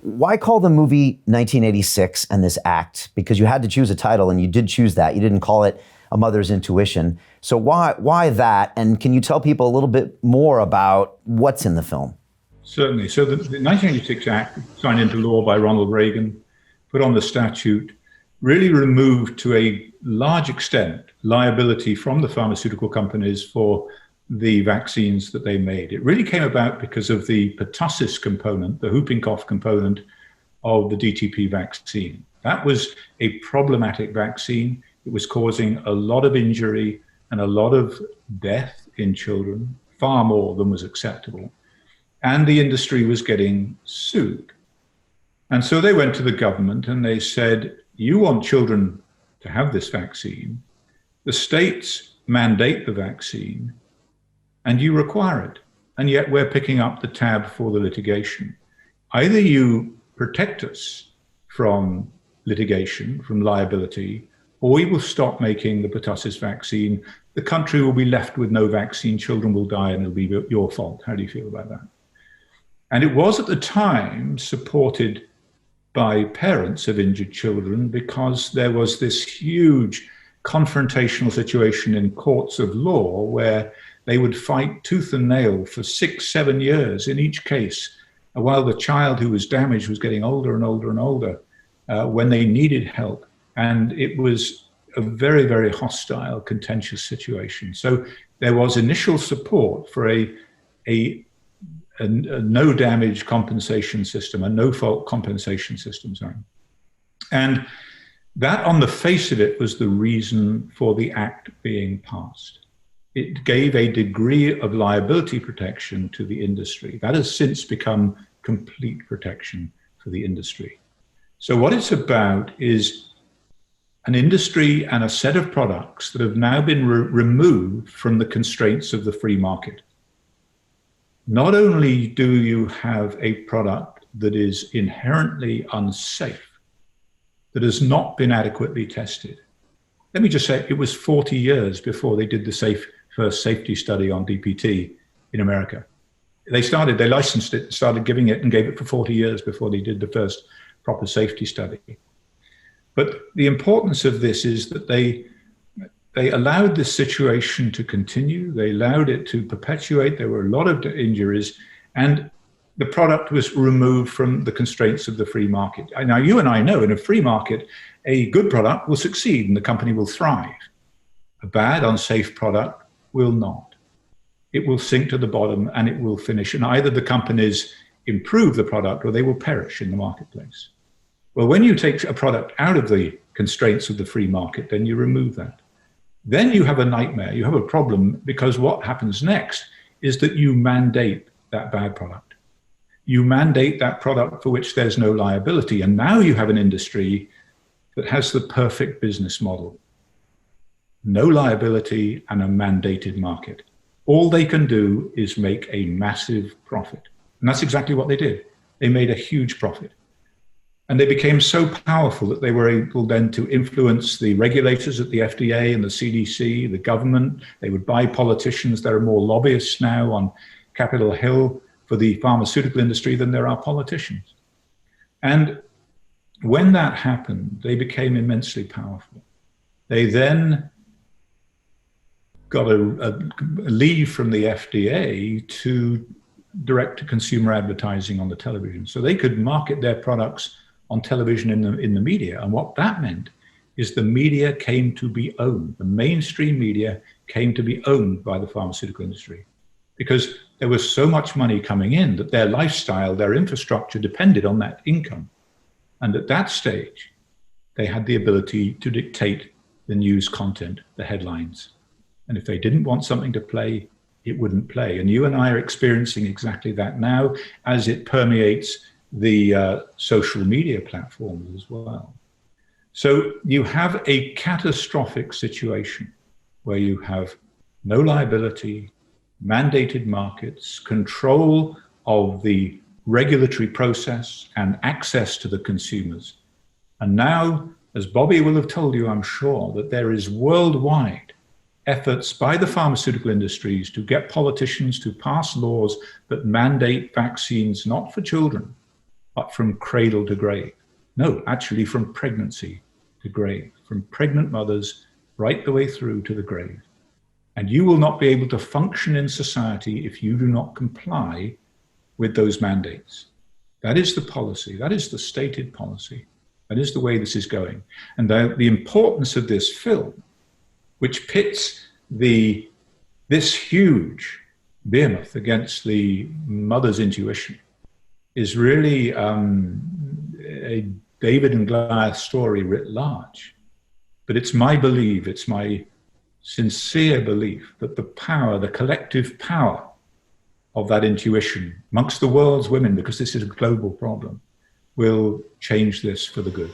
Why call the movie 1986 and this act? Because you had to choose a title, and you did choose that. You didn't call it A Mother's Intuition. So why that? And can you tell people a little bit more about what's in the film? Certainly. So the 1986 Act, signed into law by Ronald Reagan, put on the statute, really removed to a large extent liability from the pharmaceutical companies for the vaccines that they made. It really came about because of the pertussis component, the whooping cough component of the DTP vaccine. That was a problematic vaccine. It was causing a lot of injury and a lot of death in children, far more than was acceptable. And the industry was getting sued. And so they went to the government and they said, you want children to have this vaccine, the states mandate the vaccine, and you require it. And yet we're picking up the tab for the litigation. Either you protect us from litigation, from liability, or we will stop making the pertussis vaccine. The country will be left with no vaccine, children will die, and it'll be your fault. How do you feel about that? And it was at the time supported by parents of injured children because there was this huge confrontational situation in courts of law where they would fight tooth and nail for 6-7 years in each case, while the child who was damaged was getting older and older and older when they needed help. And it was a very, very hostile, contentious situation. So there was initial support for a no damage compensation system, a no fault compensation system, sorry. And that on the face of it was the reason for the act being passed. It gave a degree of liability protection to the industry. That has since become complete protection for the industry. So what it's about is an industry and a set of products that have now been removed from the constraints of the free market. Not only do you have a product that is inherently unsafe, that has not been adequately tested. Let me just say, it was 40 years before they did the first safety study on DPT in America. They licensed it, started giving it, and gave it for 40 years before they did the first proper safety study. But the importance of this is that they allowed this situation to continue. They allowed it to perpetuate. There were a lot of injuries, and the product was removed from the constraints of the free market. Now, you and I know in a free market, a good product will succeed and the company will thrive. A bad, unsafe product will not. It will sink to the bottom and it will finish. And either the companies improve the product or they will perish in the marketplace. Well, when you take a product out of the constraints of the free market, then you remove that. Then you have a nightmare, you have a problem, because what happens next is that you mandate that bad product. You mandate that product for which there's no liability. And now you have an industry that has the perfect business model. No liability and a mandated market. All they can do is make a massive profit. And that's exactly what they did. They made a huge profit. And they became so powerful that they were able then to influence the regulators at the FDA and the CDC, the government. They would buy politicians. There are more lobbyists now on Capitol Hill for the pharmaceutical industry than there are politicians. And when that happened, they became immensely powerful. They then got a leave from the FDA to direct-to-consumer advertising on the television. So they could market their products on television in the media. And what that meant is the media came to be owned. The mainstream media came to be owned by the pharmaceutical industry because there was so much money coming in that their lifestyle, their infrastructure depended on that income. And at that stage, they had the ability to dictate the news content, the headlines. And if they didn't want something to play, it wouldn't play. And you and I are experiencing exactly that now as it permeates the social media platforms as well. So you have a catastrophic situation where you have no liability, mandated markets, control of the regulatory process and access to the consumers. And now, as Bobby will have told you, I'm sure, that there is worldwide efforts by the pharmaceutical industries to get politicians to pass laws that mandate vaccines, not for children, but from cradle to grave. No, actually from pregnancy to grave, from pregnant mothers right the way through to the grave. And you will not be able to function in society if you do not comply with those mandates. That is the policy. That is the stated policy. That is the way this is going. And the importance of this film, which pits this huge behemoth against the mother's intuition, is really a David and Goliath story writ large. But it's my belief, it's my sincere belief that the power, the collective power of that intuition amongst the world's women, because this is a global problem, will change this for the good.